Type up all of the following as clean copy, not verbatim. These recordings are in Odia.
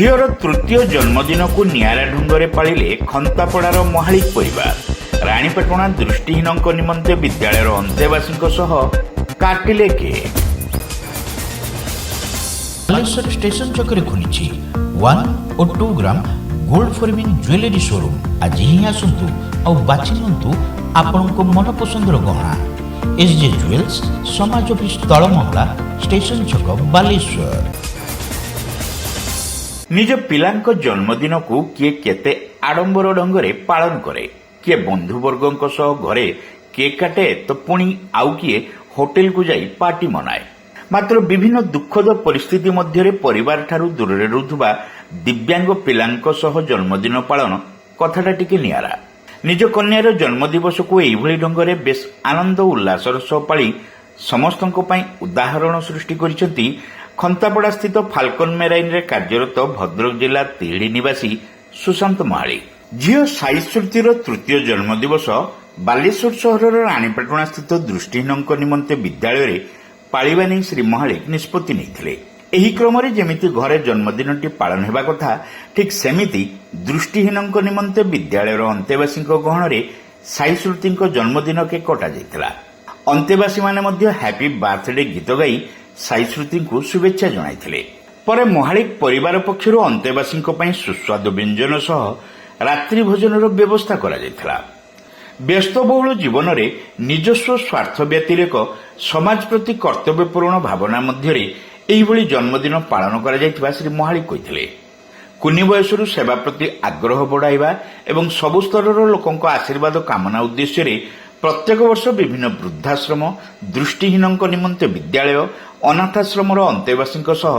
ଝିଅର ତୃତୀୟ ଜନ୍ମଦିନକୁ ନିଆରା ଢଙ୍ଗରେ ପାଳିଲେ ଖନ୍ତାପଡ଼ାର ମହାଳିକ ପରିବାର। ରାଣୀପାଟଣା ଦୃଷ୍ଟିହୀନଙ୍କ ନିମନ୍ତେ ବିଦ୍ୟାଳୟର ଅନ୍ତେବାସୀଙ୍କ ସହ କାଟିଲେ କେକ୍। ବାଲେଶ୍ୱର ଷ୍ଟେସନ ଛକରେ ଖୋଲିଛି 1 ଓ 2 gram gold forming jewellery showroom. ଆଜି ହିଁ ଆସନ୍ତୁ ଆଉ ବାଛି ନିଅନ୍ତୁ ଆପଣଙ୍କ ମନପସନ୍ଦର ଗହଣା। SJ ଜୁଏଲ୍ସ, ସମାଜ ଅଫିସ ତଳମହଲା, ଷ୍ଟେସନ ଛକ, ବାଲେଶ୍ୱର। ନିଜ ପିଲାଙ୍କ ଜନ୍ମଦିନକୁ କିଏ କେତେ ଆଡମ୍ବର ଢଙ୍ଗରେ ପାଳନ କରେ, କିଏ ବନ୍ଧୁବର୍ଗଙ୍କ ସହ ଘରେ କେକ୍ କାଟେ ତ ପୁଣି ଆଉ କିଏ ହୋଟେଲକୁ ଯାଇ ପାର୍ଟି ମନାଏ। ମାତ୍ର ବିଭିନ୍ନ ଦୁଃଖଦ ପରିସ୍ଥିତି ମଧ୍ୟରେ ପରିବାରଠାରୁ ଦୂରରେ ରହୁଥିବା ଦିବ୍ୟାଙ୍ଗ ପିଲାଙ୍କ ସହ ଜନ୍ମଦିନ ପାଳନ କଥାଟା ଟିକେ ନିଆରା। ନିଜ କନ୍ୟାର ଜନ୍ମଦିବସକୁ ଏଇଭଳି ଢଙ୍ଗରେ ବେଶ୍ ଆନନ୍ଦ ଉଲ୍ଲାସର ସହ ପାଳି ସମସ୍ତଙ୍କ ପାଇଁ ଉଦାହରଣ ସୃଷ୍ଟି କରିଛନ୍ତି ଖନ୍ତାପଡ଼ା ସ୍ଥିତ ଫାଲକନ ମେରାଇନରେ କାର୍ଯ୍ୟରତ ଭଦ୍ରକ ଜିଲ୍ଲା ତିହିଡି ନିବାସୀ ସୁଶାନ୍ତ ମହାଳିକ। ଝିଅ ସାଇ ଶ୍ରୁତିର ତୃତୀୟ ଜନ୍ମଦିବସ ବାଲେଶ୍ୱର ସହରର ରାଣୀପାଟଣା ସ୍ଥିତ ଦୃଷ୍ଟିହୀନଙ୍କ ନିମନ୍ତେ ବିଦ୍ୟାଳୟରେ ପାଳିବା ନେଇ ଶ୍ରୀ ମହାଳିକ ନିଷ୍ପତ୍ତି ନେଇଥିଲେ। ଏହି କ୍ରମରେ ଯେମିତି ଘରେ ଜନ୍ମଦିନଟି ପାଳନ ହେବା କଥା, ଠିକ୍ ସେମିତି ଦୃଷ୍ଟିହୀନଙ୍କ ନିମନ୍ତେ ବିଦ୍ୟାଳୟର ଅନ୍ତେବାସୀଙ୍କ ଗହଣରେ ସାଇ ଶ୍ରୁତିଙ୍କ ଜନ୍ମଦିନ କେକ୍ କଟାଯାଇଥିଲା। ଅନ୍ତେବାସୀମାନେ ମଧ୍ୟ ହ୍ୟାପି ବାର୍ଥଡେ ଗୀତ ଗାଇ ସାଇ ଶ୍ରୁତିଙ୍କୁ ଶୁଭେଚ୍ଛା ଜଣାଇଥିଲେ। ପରେ ମହାଳିକ ପରିବାର ପକ୍ଷରୁ ଅନ୍ତେବାସୀଙ୍କ ପାଇଁ ସୁସ୍ୱାଦୁ ବ୍ୟଞ୍ଜନ ସହ ରାତ୍ରି ଭୋଜନର ବ୍ୟବସ୍ଥା କରାଯାଇଥିଲା। ବ୍ୟସ୍ତବହୁଳ ଜୀବନରେ ନିଜସ୍ୱ ସ୍ୱାର୍ଥ ବ୍ୟତିରେକ ସମାଜ ପ୍ରତି କର୍ତ୍ତବ୍ୟପୂରଣ ଭାବନା ମଧ୍ୟରେ ଏହିଭଳି ଜନ୍ମଦିନ ପାଳନ କରାଯାଇଥିବା ଶ୍ରୀ ମହାଳିକ କହିଥିଲେ। କୁନି ବୟସରୁ ସେବା ପ୍ରତି ଆଗ୍ରହ ବଢ଼ାଇବା ଏବଂ ସବୁ ସ୍ତରର ଲୋକଙ୍କ ଆଶୀର୍ବାଦ କାମନା ଉଦ୍ଦେଶ୍ୟରେ ପ୍ରତ୍ୟେକ ବର୍ଷ ବିଭିନ୍ନ ବୃଦ୍ଧାଶ୍ରମ, ଦୃଷ୍ଟିହୀନଙ୍କ ନିମନ୍ତେ ବିଦ୍ୟାଳୟ, ଅନାଥାଶ୍ରମର ଅନ୍ତେବାସୀଙ୍କ ସହ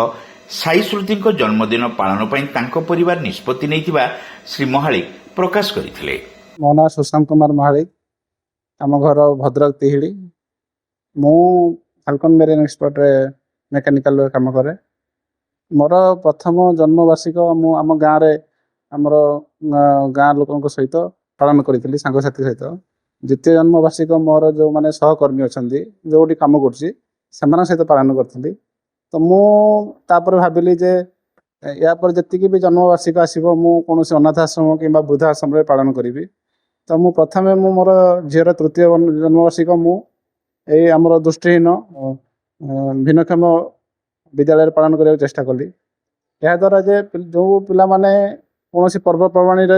ସାଇ ଶ୍ରୁତିଙ୍କ ଜନ୍ମଦିନ ପାଳନ ପାଇଁ ତାଙ୍କ ପରିବାର ନିଷ୍ପତ୍ତି ନେଇଥିବା ଶ୍ରୀ ମହାଳିକ ପ୍ରକାଶ କରିଥିଲେ। ମୋ ନାଁ ସୁଶାନ୍ତ କୁମାର ମହାଳିକ, ଆମ ଘର ଭଦ୍ରକ ତିହିଡି। ମୁଁ ଫାଲକନ ମେରାଇନ ଏକ୍ସପୋର୍ଟରେ ମେକାନିକାଲରେ କାମ କରେ। ମୋର ପ୍ରଥମ ଜନ୍ମବାର୍ଷିକ ମୁଁ ଆମ ଗାଁରେ ଆମର ଗାଁ ଲୋକଙ୍କ ସହିତ ପାଳନ କରିଥିଲି, ସାଙ୍ଗସାଥି ସହିତ। ଦ୍ୱିତୀୟ ଜନ୍ମବାର୍ଷିକ ମୋର ଯେଉଁମାନେ ସହକର୍ମୀ ଅଛନ୍ତି, ଯେଉଁଠି କାମ କରୁଛି, ସେମାନଙ୍କ ସହିତ ପାଳନ କରିଥିଲି। ତ ମୁଁ ତାପରେ ଭାବିଲି ଯେ ୟା ପରେ ଯେତିକି ବି ଜନ୍ମବାର୍ଷିକ ଆସିବ ମୁଁ କୌଣସି ଅନାଥାଶ୍ରମ କିମ୍ବା ବୃଦ୍ଧାଶ୍ରମରେ ପାଳନ କରିବି। ତ ମୁଁ ପ୍ରଥମେ ମୋର ଝିଅର ତୃତୀୟ ଜନ୍ମବାର୍ଷିକ ମୁଁ ଏଇ ଆମର ଦୃଷ୍ଟିହୀନ ଭିନ୍ନକ୍ଷମ ବିଦ୍ୟାଳୟରେ ପାଳନ କରିବାକୁ ଚେଷ୍ଟା କଲି। ଏହାଦ୍ୱାରା ଯେ ଯେଉଁ ପିଲାମାନେ କୌଣସି ପର୍ବପର୍ବାଣୀରେ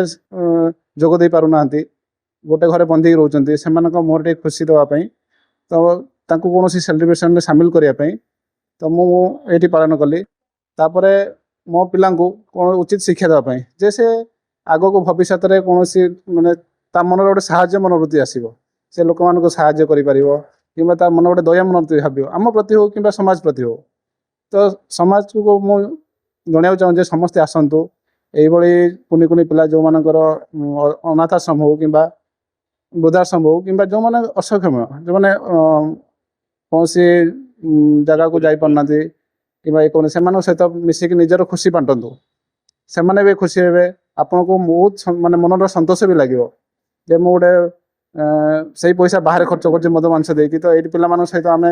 ଯୋଗ ଦେଇ ପାରୁନାହାନ୍ତି, ଗୋଟେ ଘରେ ବନ୍ଧିକି ରହୁଛନ୍ତି, ସେମାନଙ୍କ ମୁହଁରେ ଟିକେ ଖୁସି ଦେବା ପାଇଁ, ତ ତାଙ୍କୁ କୌଣସି ସେଲିବ୍ରେସନରେ ସାମିଲ କରିବା ପାଇଁ ତ ମୁଁ ଏଇଠି ପାଳନ କଲି। ତାପରେ ମୋ ପିଲାଙ୍କୁ କ'ଣ ଉଚିତ ଶିକ୍ଷା ଦେବା ପାଇଁ ଯେ ସେ ଆଗକୁ ଭବିଷ୍ୟତରେ କୌଣସି ମାନେ ତା ମନରେ ଗୋଟେ ସାହାଯ୍ୟ ମନୋବୃତ୍ତି ଆସିବ, ସେ ଲୋକମାନଙ୍କୁ ସାହାଯ୍ୟ କରିପାରିବ କିମ୍ବା ତା ମନ ଗୋଟେ ଦୟା ମନୋବୃତ୍ତି ଭାବିବ, ଆମ ପ୍ରତି ହେଉ କିମ୍ବା ସମାଜ ପ୍ରତି ହେଉ। ତ ସମାଜକୁ ମୁଁ ଜଣାଇବାକୁ ଚାହୁଁଛି ଯେ ସମସ୍ତେ ଆସନ୍ତୁ, ଏଇଭଳି କୁନି କୁନି ପିଲା ଯେଉଁମାନଙ୍କର ଅନାଥାଶ୍ରମ ହେଉ କିମ୍ବା ବୃଦ୍ଧାଶ୍ରମ ହେଉ କିମ୍ବା ଯେଉଁମାନେ ଅସକ୍ଷମ, ଯେଉଁମାନେ କୌଣସି ଜାଗାକୁ ଯାଇପାରୁନାହାନ୍ତି କିମ୍ବା କୌଣସି, ସେମାନଙ୍କ ସହିତ ମିଶିକି ନିଜର ଖୁସି ବାଣ୍ଟନ୍ତୁ। ସେମାନେ ବି ଖୁସି ହେବେ, ଆପଣଙ୍କୁ ବହୁତ ମାନେ ମନର ସନ୍ତୋଷ ବି ଲାଗିବ ଯେ ମୁଁ ଗୋଟେ ସେଇ ପଇସା ବାହାରେ ଖର୍ଚ୍ଚ କରୁଛି ମଦ ମାଂସ ଦେଇକି, ତ ଏଇଠି ପିଲାମାନଙ୍କ ସହିତ ଆମେ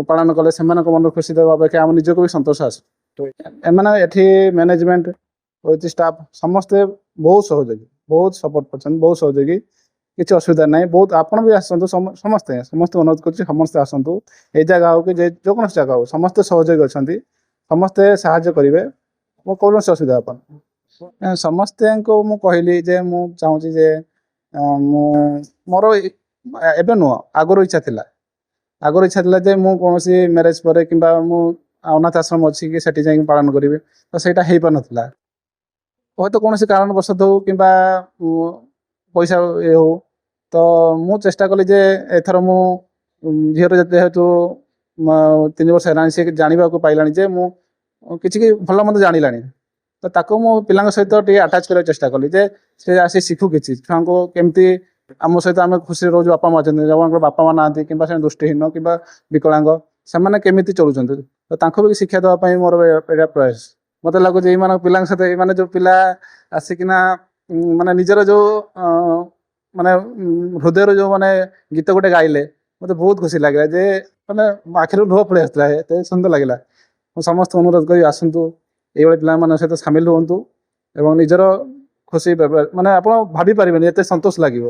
ପାଳନ କଲେ ସେମାନଙ୍କ ମନର ଖୁସି ଦେବା ଅପେକ୍ଷା ଆମ ନିଜକୁ ବି ସନ୍ତୋଷ ଆସେ। ଏମାନେ ଏଠି ମ୍ୟାନେଜମେଣ୍ଟ ୱିଥ୍ ଷ୍ଟାଫ୍ ସମସ୍ତେ ବହୁତ ସହଯୋଗୀ, ବହୁତ ସପୋର୍ଟ କରୁଛନ୍ତି, ବହୁତ ସହଯୋଗୀ, କିଛି ଅସୁବିଧା ନାହିଁ। ବହୁତ ଆପଣ ବି ଆସନ୍ତୁ, ସମସ୍ତେ ଅନୁରୋଧ କରୁଛି ସମସ୍ତେ ଆସନ୍ତୁ। ଏଇ ଜାଗା ହେଉ କି ଯେକୌଣସି ଜାଗା ହେଉ, ସମସ୍ତେ ସହଯୋଗୀ ଅଛନ୍ତି, ସମସ୍ତେ ସାହାଯ୍ୟ କରିବେ, ମୁଁ କୌଣସି ଅସୁବିଧା ହେବନି। ସମସ୍ତଙ୍କୁ ମୁଁ କହିଲି ଯେ ମୁଁ ଚାହୁଁଛି ଯେ ମୋର ଏବେ ନୁହଁ, ଆଗରୁ ଇଚ୍ଛା ଥିଲା ଯେ ମୁଁ କୌଣସି ମ୍ୟାରେଜ ପରେ କିମ୍ବା ମୁଁ ଅନାଥ ଆଶ୍ରମ ଅଛି କି ସେଠି ଯାଇକି ପାଳନ କରିବି, ତ ସେଇଟା ହେଇପାରୁନଥିଲା। ହୁଏତ କୌଣସି କାରଣବଶତଃ ହଉ କିମ୍ବା ପଇସା ହେଉ, ତ ମୁଁ ଚେଷ୍ଟା କଲି ଯେ ଏଥର ମୁଁ ଝିଅର ଯେହେତୁ 3 ବର୍ଷ ହେଲାଣି, ସେ ଜାଣିବାକୁ ପାଇଲାଣି ଯେ ମୁଁ କିଛି ଭଲ ମନ୍ଦ ଜାଣିଲାଣି, ତ ତାକୁ ମୁଁ ପିଲାଙ୍କ ସହିତ ଟିକେ ଆଟାଚ୍ କରିବାକୁ ଚେଷ୍ଟା କଲି ଯେ ସେ ଆସି ଶିଖୁ କିଛି, ଛୁଆଙ୍କୁ କେମିତି ଆମ ସହିତ ଆମେ ଖୁସିରେ ରହୁଛୁ। ବାପା ମା ଅଛନ୍ତି, ଯେଉଁମାନଙ୍କର ବାପା ମା ନାହାନ୍ତି କିମ୍ବା ସେମାନେ ଦୃଷ୍ଟିହୀନ କିମ୍ବା ବିକଳାଙ୍ଗ, ସେମାନେ କେମିତି ଚଳୁଛନ୍ତି, ତ ତାଙ୍କୁ ବି ଶିକ୍ଷା ଦେବା ପାଇଁ ମୋର ଏଇଟା ପ୍ରୟାସ। ମୋତେ ଲାଗୁଛି ଏଇମାନଙ୍କ ପିଲାଙ୍କ ସହିତ ଏମାନେ ଯେଉଁ ପିଲା ଆସିକିନା ମାନେ ନିଜର ଯେଉଁ ମାନେ ହୃଦୟରୁ ଯେଉଁ ମାନେ ଗୀତ ଗୋଟେ ଗାଇଲେ, ମୋତେ ବହୁତ ଖୁସି ଲାଗିଲା ଯେ ମାନେ ଆଖିରୁ ଲୁହ ପଳେଇ ଆସିଥିଲା, ଏତେ ସୁନ୍ଦର ଲାଗିଲା। ମୁଁ ସମସ୍ତଙ୍କୁ ଅନୁରୋଧ କରି ଆସନ୍ତୁ, এইଭଳି ପିଲାମାନଙ୍କ ସହିତ ସାମିଲ ହୁଅନ୍ତୁ ଏବଂ ନିଜର ଖୁସି ମାନେ ଆପଣ ଭାବିପାରିବେନି ଏତେ ସନ୍ତୋଷ ଲାଗିବ।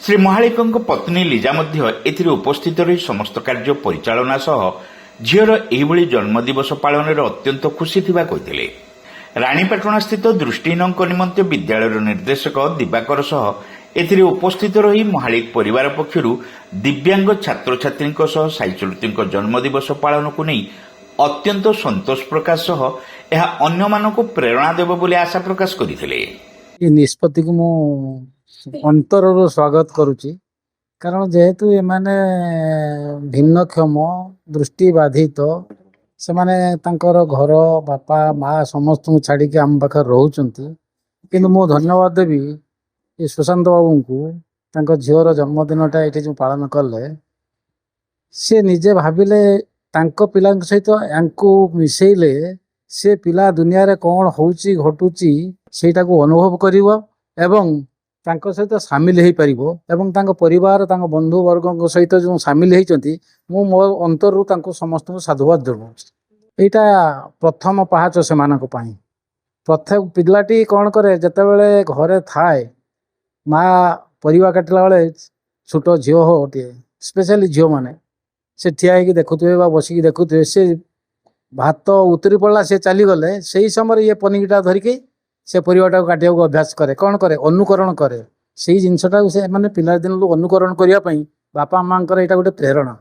ଶ୍ରୀ ମହାଳିକଙ୍କ ପତ୍ନୀ ଲିଜା ମଧ୍ୟ ଏଥିରେ ଉପସ୍ଥିତ ରହି ସମସ୍ତ କାର୍ଯ୍ୟ ପରିଚାଳନା ସହ ଝିଅର ଏହିଭଳି ଜନ୍ମଦିବସ ପାଳନରେ ଅତ୍ୟନ୍ତ ଖୁସି ଥିବା କହିଥିଲେ। ରାଣୀପାଟଣାସ୍ଥିତ ଦୃଷ୍ଟିହୀନଙ୍କ ନିମନ୍ତେ ବିଦ୍ୟାଳୟର ନିର୍ଦ୍ଦେଶକ ଦିବାକର ସହ ଏଥିରେ ଉପସ୍ଥିତ ରହି ମହାଳିକ ପରିବାର ପକ୍ଷରୁ ଦିବ୍ୟାଙ୍ଗ ଛାତ୍ରଛାତ୍ରୀଙ୍କ ସହ ସାଇଚୁଲତିଙ୍କ ଜନ୍ମଦିବସ ପାଳନକୁ ନେଇ ଅତ୍ୟନ୍ତ ସନ୍ତୋଷ ପ୍ରକାଶ ସହ ଏହା ଅନ୍ୟମାନଙ୍କୁ ପ୍ରେରଣା ଦେବ ବୋଲି ଆଶା ପ୍ରକାଶ କରିଥିଲେ। ଏ ନିଷ୍ପତ୍ତିକୁ ମୁଁ ଅନ୍ତରରୁ ସ୍ୱାଗତ କରୁଛି, କାରଣ ଯେହେତୁ ଏମାନେ ଭିନ୍ନକ୍ଷମ ଦୃଷ୍ଟିବାଧିତ, ସେମାନେ ତାଙ୍କର ଘର ବାପା ମା ସମସ୍ତଙ୍କୁ ଛାଡ଼ିକି ଆମ ପାଖରେ ରହୁଛନ୍ତି। କିନ୍ତୁ ମୁଁ ଧନ୍ୟବାଦ ଦେବି ଏ ସୁଶାନ୍ତ ବାବୁଙ୍କୁ, ତାଙ୍କ ଝିଅର ଜନ୍ମଦିନଟା ଏଠି ଯେଉଁ ପାଳନ କଲେ, ସେ ନିଜେ ଭାବିଲେ ତାଙ୍କ ପିଲାଙ୍କ ସହିତ ୟାଙ୍କୁ ମିଶେଇଲେ ସେ ପିଲା ଦୁନିଆରେ କ'ଣ ହେଉଛି ଘଟୁଛି ସେଇଟାକୁ ଅନୁଭବ କରିବ ଏବଂ ତାଙ୍କ ସହିତ ସାମିଲ ହେଇପାରିବ ଏବଂ ତାଙ୍କ ପରିବାର ତାଙ୍କ ବନ୍ଧୁବର୍ଗଙ୍କ ସହିତ ଯେଉଁ ସାମିଲ ହେଇଛନ୍ତି, ମୁଁ ମୋ ଅନ୍ତରରୁ ତାଙ୍କୁ ସମସ୍ତଙ୍କୁ ସାଧୁବାଦ ଜଣାଉଛି। ଏଇଟା ପ୍ରଥମ ପାହାଚ ସେମାନଙ୍କ ପାଇଁ। ପ୍ରତ୍ୟେକ ପିଲାଟି କ'ଣ କରେ, ଯେତେବେଳେ ଘରେ ଥାଏ ମା ପରିବା କାଟିଲା ବେଳେ ଛୋଟ ଝିଅ ଗୋଟିଏ, ସ୍ପେଶାଲି ଝିଅମାନେ ସେ ଠିଆ ହେଇକି ଦେଖୁଥିବେ ବା ବସିକି ଦେଖୁଥିବେ, ସେ ଭାତ ଉତରି ପଡ଼ିଲା ସେ ଚାଲିଗଲେ, ସେଇ ସମୟରେ ଇଏ ପନିକିଟା ଧରିକି ସେ ପରିବାଟାକୁ କାଟିବାକୁ ଅଭ୍ୟାସ କରେ। କ'ଣ କରେ, ଅନୁକରଣ କରେ। ସେଇ ଜିନିଷଟାକୁ ସେ ମାନେ ପିଲାଦିନରୁ ଅନୁକରଣ କରିବା ପାଇଁ ବାପା ମାଆଙ୍କର ଏଇଟା ଗୋଟେ ପ୍ରେରଣା।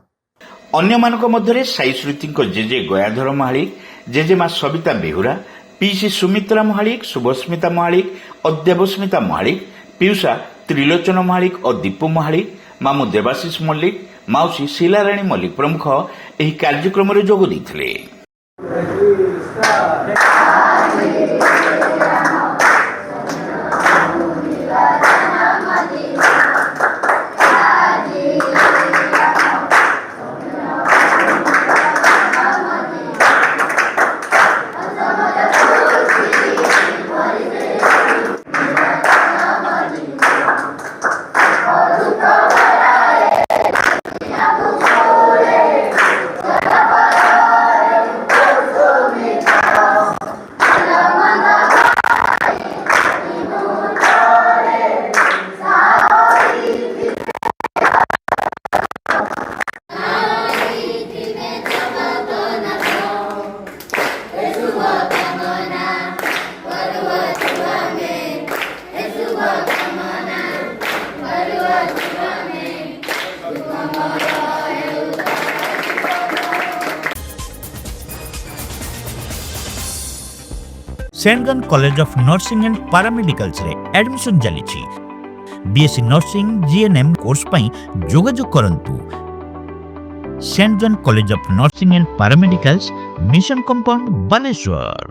ଅନ୍ୟମାନଙ୍କ ମଧ୍ୟରେ ସାଇଶ୍ରୁତିଙ୍କ ଜେଜେ ଗୟାଧର ମହାଳିକ, ଜେଜେମା ସବିତା ବେହୁରା, ପିଇସି ସୁମିତ୍ରା ମହାଳିକ, ଶୁଭସ୍ମିତା ମହାଳିକ ଓ ଦେବସ୍ମିତା ମହାଳିକ, ପିଉସା ତ୍ରିଲୋଚନ ମହାଳିକ ଓ ଦୀପୁ ମହାଳିକ, ମାମୁଁ ଦେବାଶିଷ ମଲ୍ଲିକ, ମାଉସୀ ଶିଲାରାଣୀ ମଲ୍ଲିକ ପ୍ରମୁଖ ଏହି କାର୍ଯ୍ୟକ୍ରମରେ ଯୋଗ ଦେଇଥିଲେ। Saint John college of nursing and paramedicals रे एडमिशन चली बीएससी नर्सिंग जीएनएम कोर्स पई जोगाजोग करंतु। Saint John college of nursing and paramedicals, mission compound, Baleswar.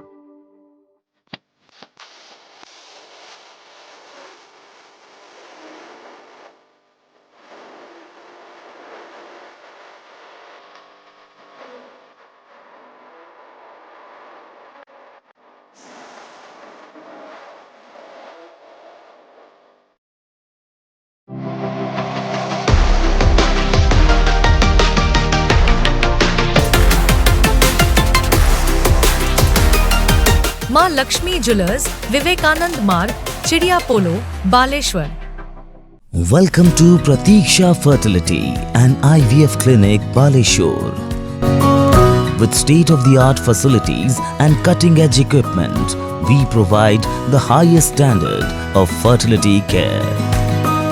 Maa Laxmi jewellers, Vivekananda Marg, Chidia Pola, Baleswar. Welcome to Pratiksha Fertility and IVF Clinic, Baleshwar. With state-of-the-art facilities and cutting-edge equipment, we provide the highest standard of fertility care.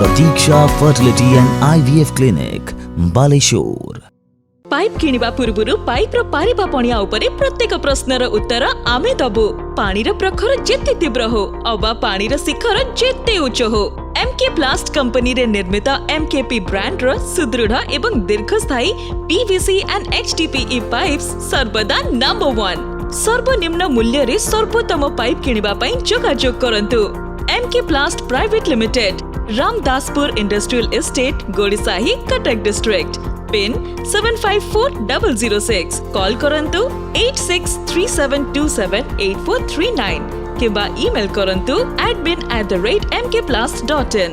Pratiksha Fertility and IVF Clinic, Baleshwar. Pipe किनिबा पूर्वरु पाइप रो पारिबा पणिया उपरे प्रत्येक प्रश्नर उत्तर आमे दबु। पानीर प्रखर जेते तीव्र हो अबा पानीर शिखर जेते उच्च हो, एमके प्लास्ट कंपनी रे निर्मित एमकेपी ब्रांड रो सुदृढ़ एवं दीर्घस्थायी पीवीसी एंड एचडीपीई पाइप्स सर्वदा नंबर 1। सर्वनिम्न मूल्य रे सर्वोत्तम पाइप किनिबा पई जोगाजोग करंतु। MK plast private limited, Ramdaspur industrial estate, Godisahi, Cuttack district. Pin 754006। Call करंतु 8637278439 किबा ईमेल करंतु admin@mkplast.in।